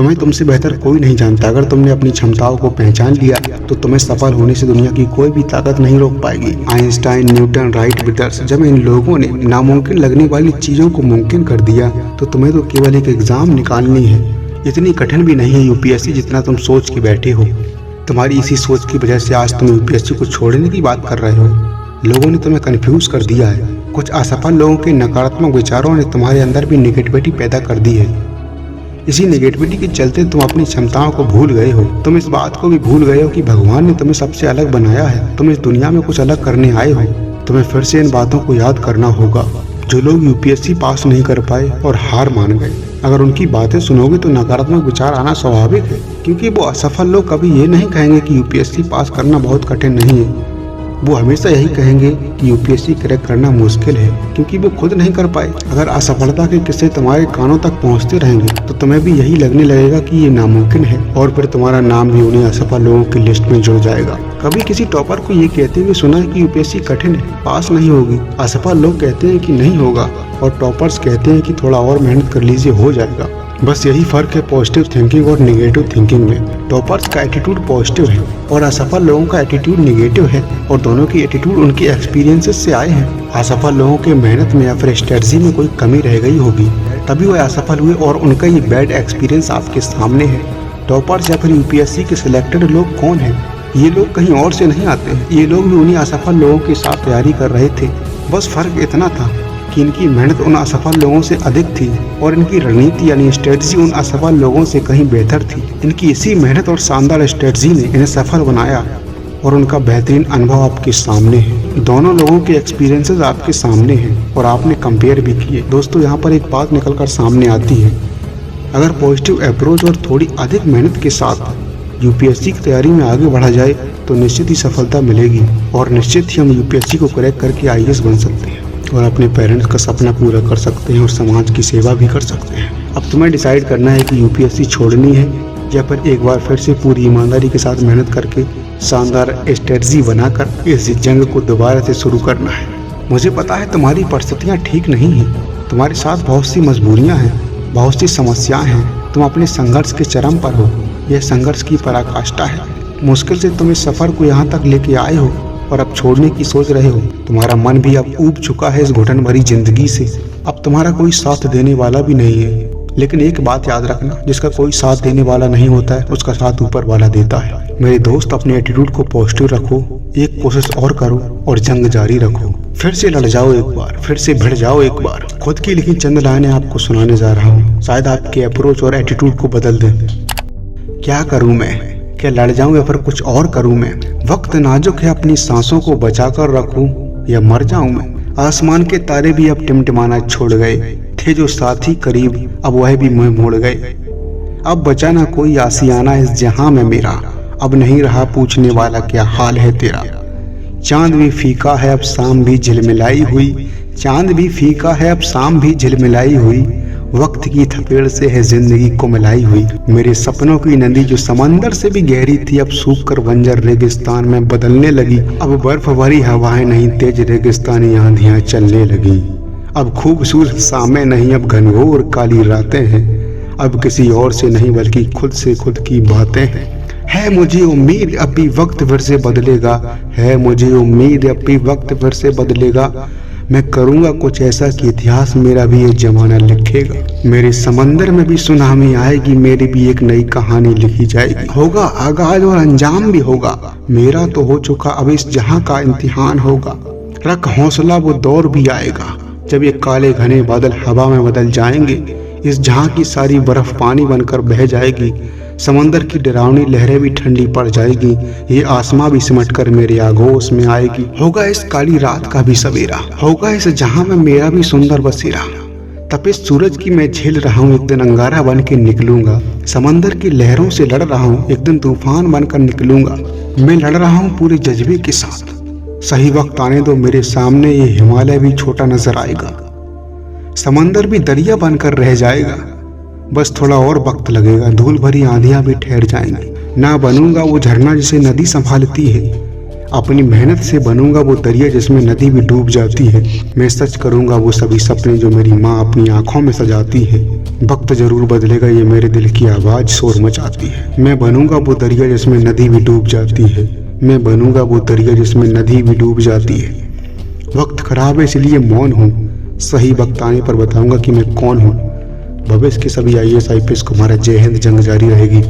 तुम्हें तुमसे बेहतर कोई नहीं जानता। अगर तुमने अपनी क्षमताओं को पहचान लिया तो तुम्हें सफल होने से दुनिया की कोई भी ताकत नहीं रोक पाएगी। आइंस्टाइन, न्यूटन, राइट ब्रदर्स, जब इन लोगों ने नामुमकिन लगने वाली चीजों को मुमकिन कर दिया तो तुम्हें तो केवल एक एग्जाम निकालनी है। इतनी कठिन भी नहीं है यूपीएससी जितना तुम सोच के बैठे हो। तुम्हारी इसी सोच की वजह से आज तुम यूपीएससी को छोड़ने की बात कर रहे हो। लोगों ने तुम्हें कंफ्यूज कर दिया है। कुछ असफल लोगों के नकारात्मक विचारों ने तुम्हारे अंदर भी नेगेटिविटी पैदा कर दी है। इसी नेगेटिविटी के चलते तुम अपनी क्षमताओं को भूल गए हो। तुम इस बात को भी भूल गए हो कि भगवान ने तुम्हें सबसे अलग बनाया है। तुम इस दुनिया में कुछ अलग करने आए हो। तुम्हें फिर से इन बातों को याद करना होगा। जो लोग यूपीएससी पास नहीं कर पाए और हार मान गए, अगर उनकी बातें सुनोगे तो नकारात्मक विचार आना स्वाभाविक है, क्योंकि वो असफल लोग कभी ये नहीं कहेंगे कि यूपीएससी पास करना बहुत कठिन नहीं है। वो हमेशा यही कहेंगे कि यूपीएससी क्रैक करना मुश्किल है, क्योंकि वो खुद नहीं कर पाए। अगर असफलता के किस्से तुम्हारे कानों तक पहुंचते रहेंगे तो तुम्हें भी यही लगने लगेगा कि ये नामुमकिन है, और फिर तुम्हारा नाम भी उन्हीं असफल लोगों की लिस्ट में जुड़ जाएगा। कभी किसी टॉपर को ये कहते हुए सुना है कि यूपीएससी कठिन है, पास नहीं होगी। असफल लोग कहते हैं कि नहीं होगा, और टॉपर्स कहते हैं कि थोड़ा और मेहनत कर लीजिए, हो जाएगा। बस यही फर्क है पॉजिटिव थिंकिंग और नेगेटिव थिंकिंग में। टॉपर्स का एटीट्यूड पॉजिटिव है और असफल लोगों का एटीट्यूड नेगेटिव है, और दोनों की एटीट्यूड उनके एक्सपीरियंसेस से आए हैं। असफल लोगों के मेहनत में या फिर स्ट्रेटजी में कोई कमी रह गई होगी, तभी वो असफल हुए और उनका ये बैड एक्सपीरियंस आपके सामने है। टॉपर्स या फिर यूपीएससी के सिलेक्टेड लोग कौन है? ये लोग कहीं और से नहीं आते हैं। ये लोग भी उन्हीं असफल लोगों के साथ तैयारी कर रहे थे। बस फर्क इतना था कि इनकी मेहनत उन असफल लोगों से अधिक थी और इनकी रणनीति यानी स्ट्रेटजी उन असफल लोगों से कहीं बेहतर थी। इनकी इसी मेहनत और शानदार स्ट्रेटजी ने इन्हें सफल बनाया, और उनका बेहतरीन अनुभव आपके सामने है। दोनों लोगों के एक्सपीरियंसेस आपके सामने हैं और आपने कंपेयर भी किए। दोस्तों, यहाँ पर एक बात निकल कर सामने आती है। अगर पॉजिटिव अप्रोच और थोड़ी अधिक मेहनत के साथ यूपीएससी की तैयारी में आगे बढ़ा जाए तो निश्चित ही सफलता मिलेगी, और निश्चित ही हम यूपीएससी को क्रैक करके आईएएस बन सकते हैं और अपने पेरेंट्स का सपना पूरा कर सकते हैं और समाज की सेवा भी कर सकते हैं। अब तुम्हें डिसाइड करना है कि यूपीएससी छोड़नी है या फिर एक बार फिर से पूरी ईमानदारी के साथ मेहनत करके शानदार स्ट्रेटजी बनाकर इस जंग को दोबारा से शुरू करना है। मुझे पता है तुम्हारी परिस्थितियाँ ठीक नहीं हैं, तुम्हारे साथ बहुत सी मजबूरियाँ हैं, बहुत सी समस्याएं हैं। तुम अपने संघर्ष के चरम पर हो। यह संघर्ष की पराकाष्ठा है। मुश्किल से तुम इस सफर को यहाँ तक लेके आए हो और अब छोड़ने की सोच रहे हो। तुम्हारा मन भी अब ऊब चुका है इस घुटन भरी जिंदगी से। अब तुम्हारा कोई साथ देने वाला भी नहीं है। लेकिन एक बात याद रखना, जिसका कोई साथ देने वाला नहीं होता है उसका साथ ऊपर वाला देता है। मेरे दोस्त, अपने एटीट्यूड को पॉजिटिव रखो, एक कोशिश और करो और जंग जारी रखो। फिर से लड़ जाओ एक बार, फिर से भिड़ जाओ एक बार। खुद की लिखी चंद लाइनें आपको सुनाने जा रहा हूँ, शायद आपके अप्रोच और एटीट्यूड को बदल दें। क्या करूँ मैं? क्या लड़ जाऊं या फिर कुछ और करूं मैं? वक्त नाजुक है, अपनी सांसों को बचा कर रखूं या मर जाऊं मैं? आसमान के तारे भी अब टिमटिमाना छोड़ गए, थे जो साथी करीब अब वह भी मुंह मोड़ गए। अब बचा ना कोई आसियाना इस जहां में मेरा, अब नहीं रहा पूछने वाला क्या हाल है तेरा। चांद भी फीका है अब शाम भी झिलमिलाई हुई, चांद भी फीका है अब शाम भी झिलमिलाई हुई। वक्त की थपेड़ से है जिंदगी को मिलाई हुई। मेरे सपनों की नदी जो समंदर से भी गहरी थी अब सूख कर बंजर रेगिस्तान में बदलने लगी। अब बर्फ भरी हवाएं नहीं, तेज रेगिस्तानी आंधियां चलने लगी। अब खूबसूरत शामें नहीं, अब घनघोर काली रातें हैं। अब किसी और से नहीं बल्कि खुद से खुद की बातें हैं। है मुझे उम्मीद अब भी वक्त फिर से बदलेगा, है मुझे उम्मीद अब भी वक्त फिर से बदलेगा। मैं करूँगा कुछ ऐसा कि इतिहास मेरा भी ये जमाना लिखेगा। मेरे समंदर में भी सुनामी आएगी, मेरी भी एक नई कहानी लिखी जाएगी। होगा आगाज और अंजाम भी होगा, मेरा तो हो चुका अब इस जहां का इम्तिहान होगा। रख हौसला, वो दौर भी आएगा जब ये काले घने बादल हवा में बदल जाएंगे। इस जहां की सारी बर्फ पानी बनकर बह जाएगी, समंदर की डरावनी लहरें भी ठंडी पड़ जाएगी। ये आसमां भी सिमट कर मेरे आगोश में आएगी। होगा इस काली रात का भी सवेरा, होगा इस जहां में मेरा भी सुंदर बसेरा। तपिश सूरज की मैं झेल रहा हूँ, एक दिन अंगारा बन के निकलूंगा। समंदर की लहरों से लड़ रहा हूँ, एक दिन तूफान बनकर निकलूंगा। मैं लड़ रहा हूँ पूरे जज्बे के साथ। सही वक्त आने दो मेरे सामने, ये हिमालय भी छोटा नजर आएगा, समंदर भी दरिया बनकर रह जाएगा। बस थोड़ा और वक्त लगेगा, धूल भरी आंधियां भी ठहर जाएंगी। ना बनूंगा वो झरना जिसे नदी संभालती है, अपनी मेहनत से बनूंगा वो दरिया जिसमें नदी भी डूब जाती है। मैं सच करूंगा वो सभी सपने जो मेरी माँ अपनी आंखों में सजाती है। वक्त जरूर बदलेगा, ये मेरे दिल की आवाज शोर मचाती है। मैं बनूंगा वो दरिया जिसमें नदी भी डूब जाती है। मैं बनूंगा वो दरिया जिसमें नदी भी डूब जाती है। वक्त खराब है इसलिए मौन हूँ, सही वक्त आने पर बताऊंगा कि मैं कौन हूँ। भविष्य के सभी IAS IPS को हमारा जय हिंद, जंग जारी रहेगी।